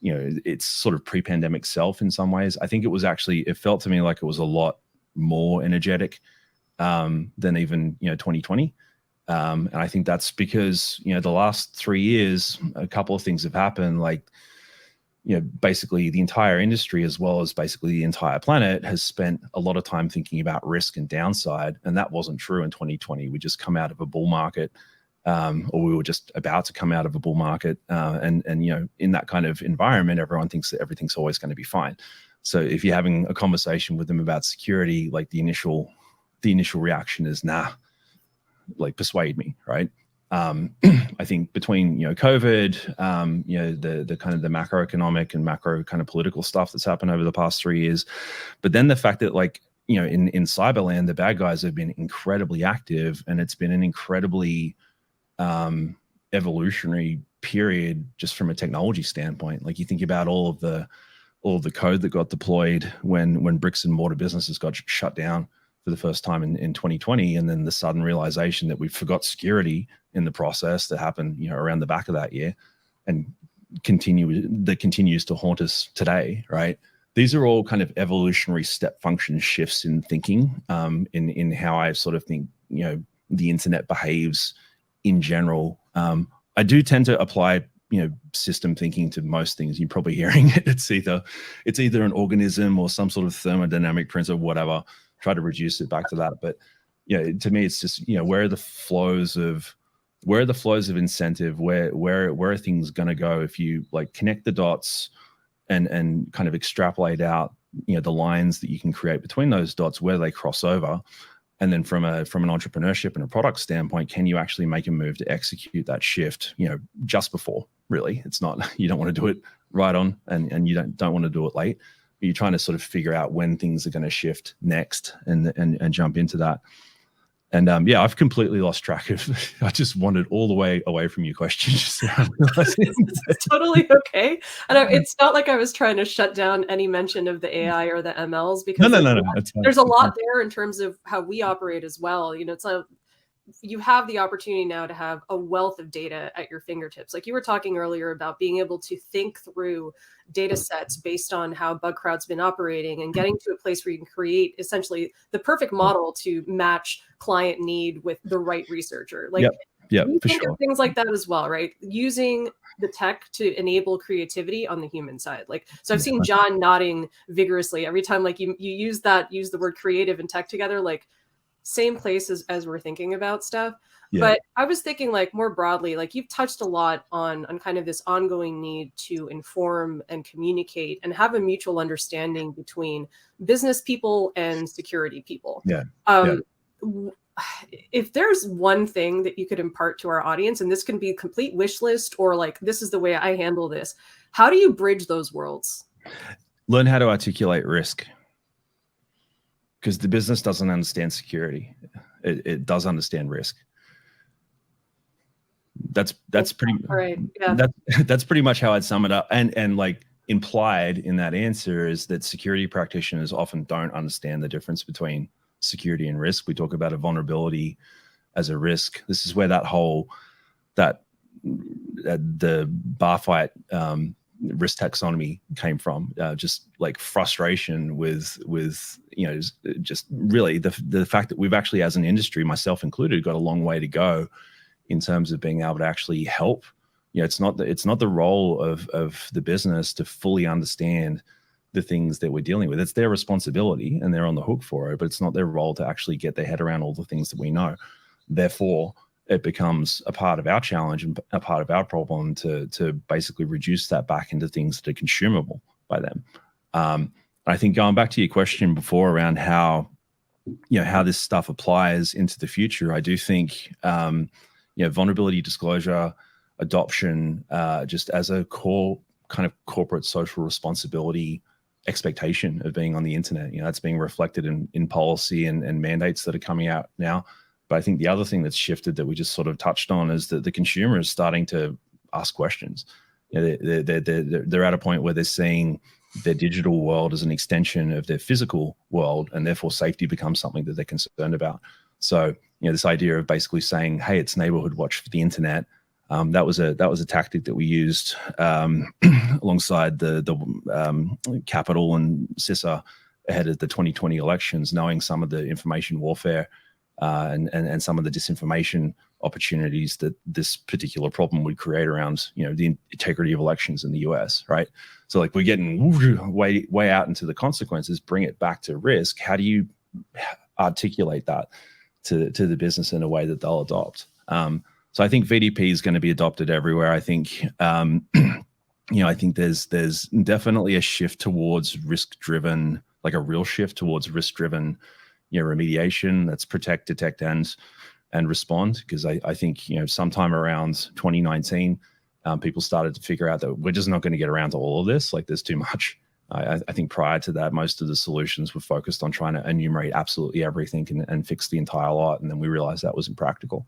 It's sort of pre-pandemic self in some ways. I think it felt to me like it was a lot more energetic than even 2020, and I think that's because the last 3 years a couple of things have happened. Like, basically the entire industry, as well as basically the entire planet, has spent a lot of time thinking about risk and downside, and that wasn't true in 2020. We just come out of a bull market, or we were just about to come out of a bull market, and in that kind of environment, everyone thinks that everything's always going to be fine. So if you're having a conversation with them about security, like the initial reaction is, nah, like, persuade me, right? I think between COVID, the kind of the macroeconomic and macro kind of political stuff that's happened over the past 3 years, but then the fact that, like, in cyberland, the bad guys have been incredibly active, and it's been an incredibly evolutionary period just from a technology standpoint. Like, you think about all of the code that got deployed when bricks and mortar businesses got shut down for the first time in 2020, and then the sudden realization that we forgot security in the process that happened around the back of that year, and continues to haunt us today, right? These are all kind of evolutionary step function shifts in thinking, in how I sort of think the internet behaves in general. I do tend to apply system thinking to most things. You're probably hearing it. It's either an organism or some sort of thermodynamic principle, whatever. Try to reduce it back to that. But to me, it's just where are the flows of where are the flows of incentive? Where are things going to go if you like connect the dots and kind of extrapolate out, the lines that you can create between those dots, where they cross over. And then from an entrepreneurship and a product standpoint, can you actually make a move to execute that shift, just before? Really, it's not, you don't want to do it right on, and you don't want to do it late. But you're trying to sort of figure out when things are going to shift next and jump into that. And I've completely lost track of. I just wandered all the way away from your question. It's totally okay. And it's not like I was trying to shut down any mention of the AI or the MLs, because no. There's a lot there in terms of how we operate as well. It's you have the opportunity now to have a wealth of data at your fingertips. Like you were talking earlier about being able to think through data sets based on how Bugcrowd's been operating and getting to a place where you can create essentially the perfect model to match client need with the right researcher. Like, yeah, we for think sure. of things like that as well, right? Using the tech to enable creativity on the human side. Like, so I've seen Jon nodding vigorously every time, like you use the word creative and tech together, like same place as we're thinking about stuff. But I was thinking like more broadly, like you've touched a lot on kind of this ongoing need to inform and communicate and have a mutual understanding between business people and security people. If there's one thing that you could impart to our audience, and this can be a complete wish list or like, this is the way I handle this, how do you bridge those worlds? Learn how to articulate risk. Because the business doesn't understand security. It does understand risk. That's pretty right. Yeah. That's pretty much how I'd sum it up. And like implied in that answer is that security practitioners often don't understand the difference between security and risk. We talk about a vulnerability as a risk. This is where the bar fight risk taxonomy came from, just like frustration with just really the fact that we've actually, as an industry, myself included, got a long way to go in terms of being able to actually help. It's not the role of the business to fully understand the things that we're dealing with. It's their responsibility and they're on the hook for it, but it's not their role to actually get their head around all the things that we know. Therefore, it becomes a part of our challenge and a part of our problem to basically reduce that back into things that are consumable by them. I think going back to your question before around how this stuff applies into the future, I do think vulnerability disclosure, adoption, just as a core kind of corporate social responsibility expectation of being on the internet, that's being reflected in policy and mandates that are coming out now. But I think the other thing that's shifted that we just sort of touched on is that the consumer is starting to ask questions. They're at a point where they're seeing their digital world as an extension of their physical world, and therefore safety becomes something that they're concerned about. So, this idea of basically saying, "Hey, it's neighborhood watch for the internet," that was a tactic that we used alongside the Capitol and CISA ahead of the 2020 elections, knowing some of the information warfare and some of the disinformation opportunities that this particular problem would create around, the integrity of elections in the US, right? So like we're getting way out into the consequences, bring it back to risk. How do you articulate that to the business in a way that they'll adopt? So I think VDP is going to be adopted everywhere. I think, I think there's definitely a shift towards risk-driven, like a real shift towards risk-driven remediation. That's protect, detect, and respond. Because I think sometime around 2019, people started to figure out that we're just not going to get around to all of this. Like there's too much. I think prior to that, most of the solutions were focused on trying to enumerate absolutely everything and fix the entire lot, and then we realized that was impractical.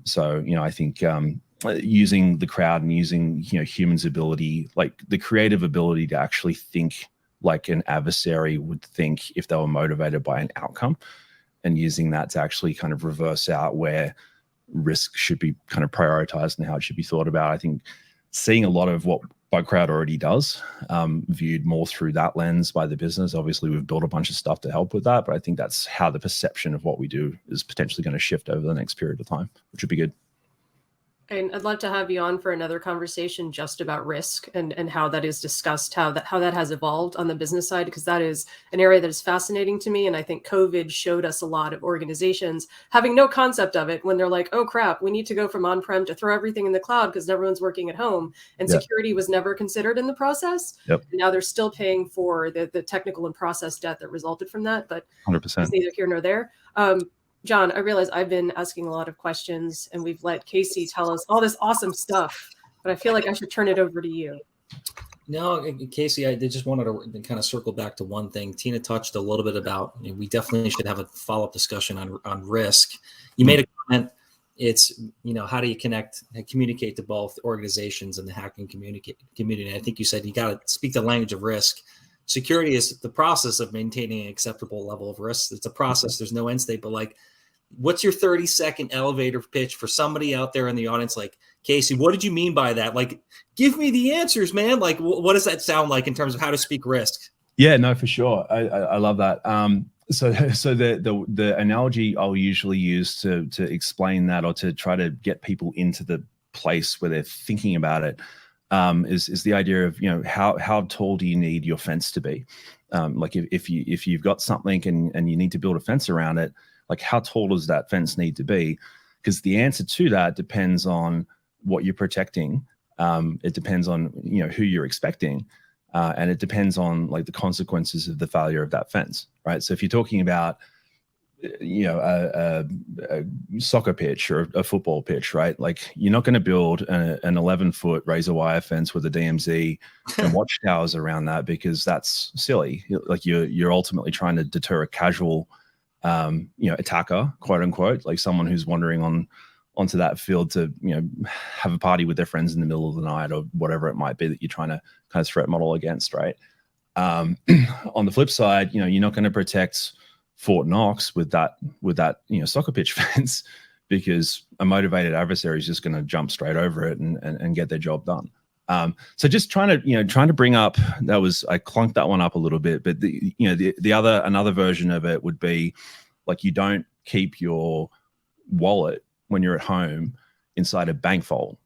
So I think using the crowd and using humans' ability, like the creative ability to actually think like an adversary would think if they were motivated by an outcome, and using that to actually kind of reverse out where risk should be kind of prioritized and how it should be thought about. I think seeing a lot of what Bugcrowd already does, viewed more through that lens by the business. Obviously, we've built a bunch of stuff to help with that, but I think that's how the perception of what we do is potentially going to shift over the next period of time, which would be good. And I'd love to have you on for another conversation just about risk and how that is discussed, how that has evolved on the business side, because that is an area that is fascinating to me. And I think COVID showed us a lot of organizations having no concept of it when they're like, oh crap, we need to go from on-prem to throw everything in the cloud because everyone's working at home. And security was never considered in the process. Yep. And now they're still paying for the technical and process debt that resulted from that. But 100%. it's neither here nor there. Jon, I realize I've been asking a lot of questions and we've let Casey tell us all this awesome stuff, but I feel like I should turn it over to you. No, Casey, I just wanted to kind of circle back to one thing. Tina touched a little bit about, we definitely should have a follow-up discussion on risk. You made a comment. It's, how do you communicate to both organizations and the hacking community? I think you said you got to speak the language of risk. Security is the process of maintaining an acceptable level of risk. It's a process. There's no end state, but what's your 30-second elevator pitch for somebody out there in the audience? Like, Casey, what did you mean by that? Give me the answers, man. What does that sound like in terms of how to speak risk? Yeah, no, for sure. I love that. So the analogy I'll usually use to explain that, or to try to get people into the place where they're thinking about it, is the idea of, how tall do you need your fence to be? If you've got something and you need to build a fence around it, how tall does that fence need to be? Because the answer to that depends on what you're protecting. It depends on, who you're expecting. And it depends on the consequences of the failure of that fence, right? So if you're talking about, a soccer pitch or a football pitch, right? You're not going to build an 11-foot razor wire fence with a DMZ and watchtowers around that, because that's silly. You're ultimately trying to deter a casual, attacker, quote unquote, someone who's wandering onto that field to, have a party with their friends in the middle of the night, or whatever it might be that you're trying to kind of threat model against, right? On the flip side, you're not going to protect Fort Knox with that soccer pitch fence, because a motivated adversary is just going to jump straight over it and get their job done. So just trying to bring up, I clunked that one up a little bit, but another version of it would be you don't keep your wallet when you're at home inside a bank vault,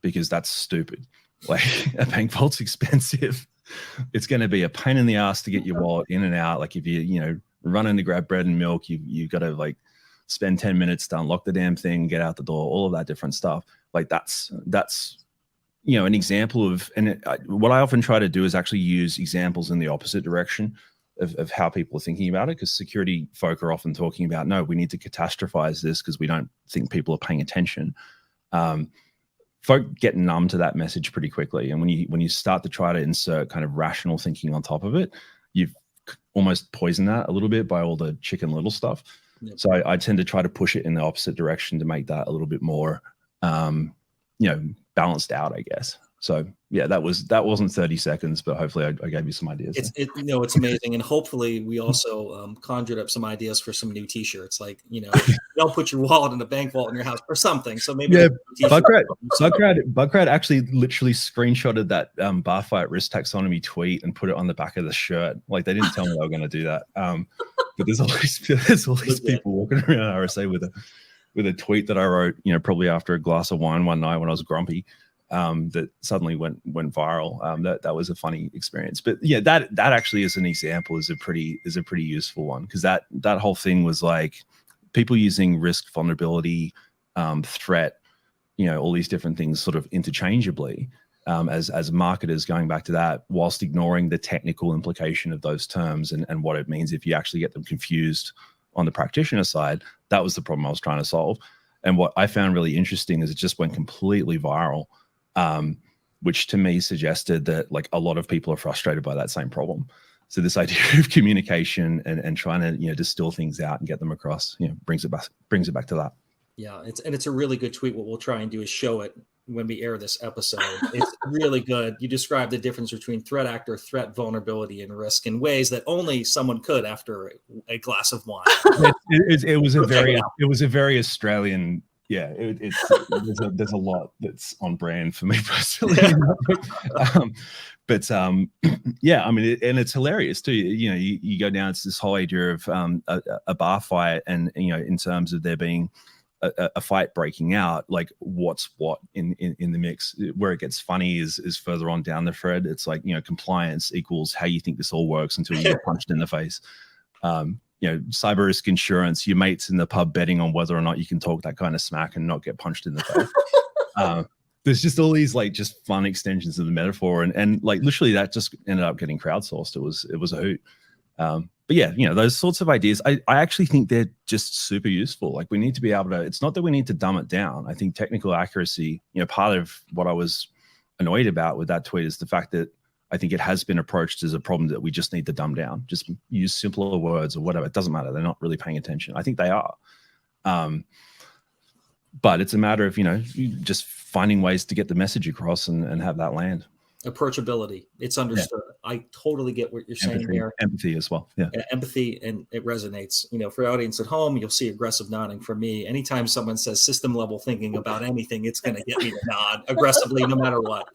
because that's stupid. A bank vault's expensive. It's going to be a pain in the ass to get your wallet in and out. If you running to grab bread and milk, you've got to spend 10 minutes to unlock the damn thing, get out the door, all of that different stuff. That's an example of, what I often try to do is actually use examples in the opposite direction of how people are thinking about it, because security folk are often talking about, no, we need to catastrophize this because we don't think people are paying attention. Folk get numb to that message pretty quickly, and when you start to try to insert kind of rational thinking on top of it, you've almost poisoned that a little bit by all the Chicken Little stuff. Yep. So I tend to try to push it in the opposite direction to make that a little bit more, balanced out, I guess. So yeah, that wasn't 30 seconds, but hopefully I gave you some ideas. It's amazing, and hopefully we also conjured up some ideas for some new T-shirts. Don't put your wallet in a bank vault in your house or something. So maybe Bugcrowd actually literally screenshotted that bar fight risk taxonomy tweet and put it on the back of the shirt. They didn't tell me they were going to do that. But there's all these people walking around RSA with a tweet that I wrote, probably after a glass of wine one night when I was grumpy. That suddenly went viral. That was a funny experience. But yeah, that actually as an example is a pretty useful one, because that whole thing was people using risk, vulnerability, threat, all these different things sort of interchangeably, as marketers, going back to that, whilst ignoring the technical implication of those terms and what it means if you actually get them confused on the practitioner side. That was the problem I was trying to solve. And what I found really interesting is it just went completely viral. Which to me suggested that a lot of people are frustrated by that same problem. So this idea of communication and trying to distill things out and get them across, brings it back to that. Yeah, it's a really good tweet. What we'll try and do is show it when we air this episode. It's really good. You describe the difference between threat actor, threat, vulnerability, and risk in ways that only someone could after a glass of wine. It was a very Australian. Yeah, there's a lot that's on brand for me personally. Yeah, I mean, and it's hilarious too. You go down to this whole idea of a bar fight, and in terms of there being a fight breaking out, like what's what in the mix. Where it gets funny is further on down the thread. It's like, compliance equals how you think this all works until you get punched in the face. Cyber risk insurance, your mates in the pub betting on whether or not you can talk that kind of smack and not get punched in the face. There's just all these like just fun extensions of the metaphor, and like literally that just ended up getting crowdsourced. It was a hoot. But yeah, those sorts of ideas, I actually think they're just super useful. Like we need to be able to, it's not that we need to dumb it down. I think technical accuracy, part of what I was annoyed about with that tweet is the fact that I think it has been approached as a problem that we just need to dumb down, just use simpler words or whatever. It doesn't matter. They're not really paying attention. I think they are. But it's a matter of, just finding ways to get the message across and have that land. Approachability. It's understood. Yeah. I totally get what you're saying there. Empathy as well. Yeah. Empathy, and it resonates. For the audience at home, you'll see aggressive nodding from me. Anytime someone says system level thinking about anything, it's going to get me to nod aggressively no matter what.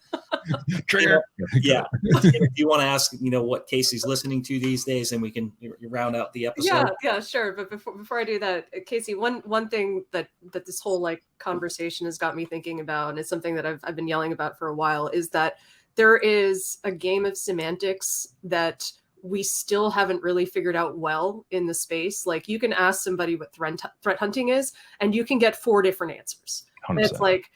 Trigger. Yeah. If you want to ask, what Casey's listening to these days, and we can round out the episode. Yeah, sure. But before I do that, Casey, one thing that this whole like conversation has got me thinking about, and it's something that I've been yelling about for a while, is that there is a game of semantics that we still haven't really figured out well in the space. Like you can ask somebody what threat hunting is, and you can get 4 different answers. 100%. And it's like,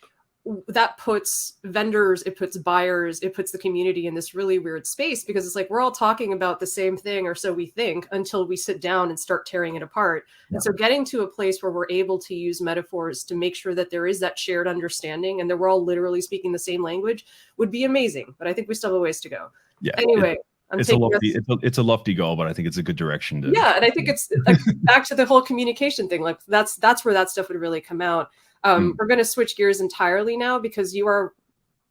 that puts vendors, it puts buyers, it puts the community in this really weird space, because it's like we're all talking about the same thing, or so we think, until we sit down and start tearing it apart. Yeah. And so getting to a place where we're able to use metaphors to make sure that there is that shared understanding and that we're all literally speaking the same language would be amazing. But I think we still have a ways to go. Yeah. Anyway. It's a lofty goal, but I think it's a good direction to. Yeah, and I think it's like, back to the whole communication thing. Like that's where that stuff would really come out. We're going to switch gears entirely now, because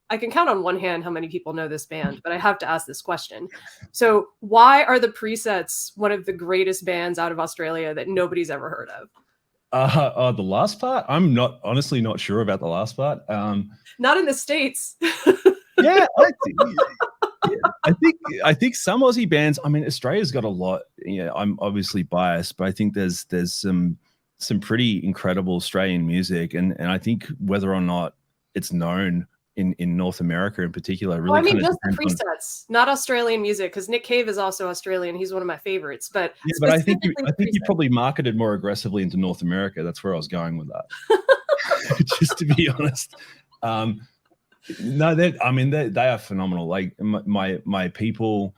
I can count on one hand how many people know this band, but I have to ask this question. So why are the Presets one of the greatest bands out of Australia that nobody's ever heard of? The last part, I'm honestly not sure about the last part. Not in the States. Yeah, I think some Aussie bands. I mean, Australia's got a lot. I'm obviously biased, but I think there's some pretty incredible Australian music, and I think whether or not it's known in North America in particular, really. Just the Presets, not Australian music, because Nick Cave is also Australian. He's one of my favorites, but I think you probably marketed more aggressively into North America. That's where I was going with that. Just to be honest. No, they are phenomenal. Like my people,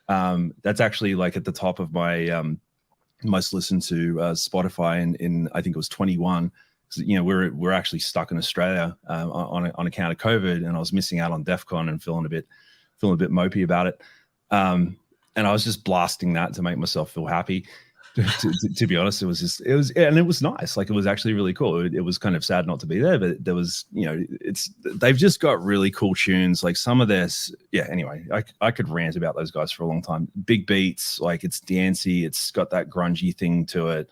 that's actually like at the top of my most listened to Spotify in I think it was 21. We're actually stuck in Australia on account of COVID, and I was missing out on DEF CON and feeling a bit mopey about it. And I was just blasting that to make myself feel happy. To be honest, it was nice. Like it was actually really cool. It was kind of sad not to be there, but there was, they've just got really cool tunes. Like some of this, yeah. Anyway, I could rant about those guys for a long time. Big beats, like it's dancey. It's got that grungy thing to it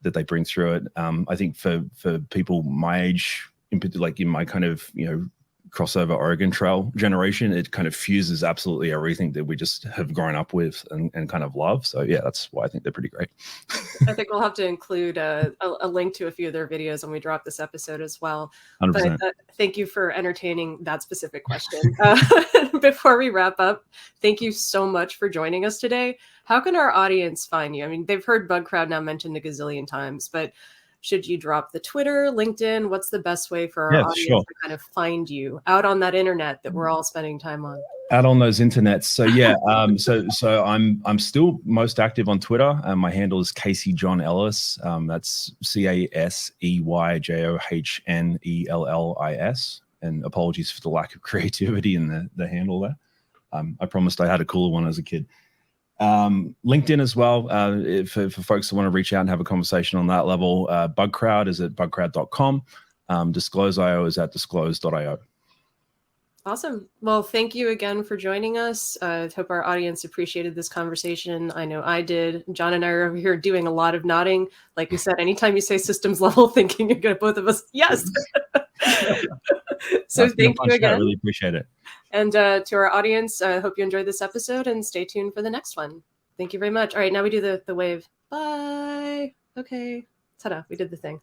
that they bring through it. I think for people my age, in particular, like in my kind of crossover Oregon Trail generation, it kind of fuses absolutely everything that we just have grown up with and kind of love. So yeah, that's why I think they're pretty great. I think we'll have to include a link to a few of their videos when we drop this episode as well. 100%. But thank you for entertaining that specific question. Before we wrap up, thank you so much for joining us today. How can our audience find you? I mean, they've heard Bugcrowd now mentioned a gazillion times, but should you drop the Twitter, LinkedIn? What's the best way for our audience to kind of find you out on that internet that we're all spending time on? Out on those internets. So yeah, so I'm still most active on Twitter. My handle is Casey Jon Ellis. That's CASEYJOHNELLIS. And apologies for the lack of creativity in the handle there. I promised I had a cooler one as a kid. LinkedIn as well, for folks who want to reach out and have a conversation on that level. Bugcrowd is at bugcrowd.com. Disclose.io is at disclose.io. Awesome. Well, thank you again for joining us. I hope our audience appreciated this conversation. I know I did. John and I are over here doing a lot of nodding. Like we said, anytime you say systems level thinking, you're going to both of us, yes. So thank you again. I really appreciate it. And to our audience, I hope you enjoyed this episode and stay tuned for the next one. Thank you very much. All right, now we do the wave. Bye. Okay. Ta-da. We did the thing.